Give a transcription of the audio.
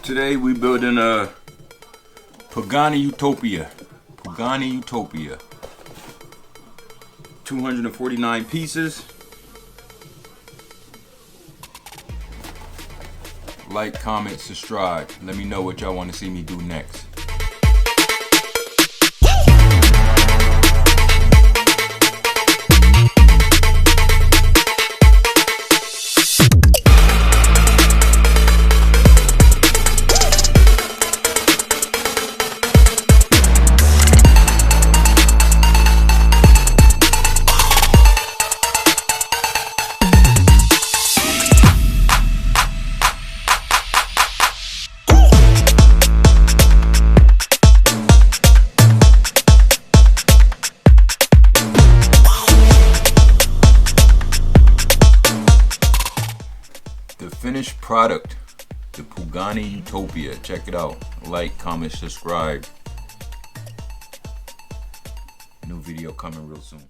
Today we building a Pagani Utopia. Pagani Utopia. 249 pieces. Like, comment, subscribe. Let me know what y'all want to see me do next. The finished product, the Pagani Utopia. Check it out. Like, comment, subscribe. New video coming real soon.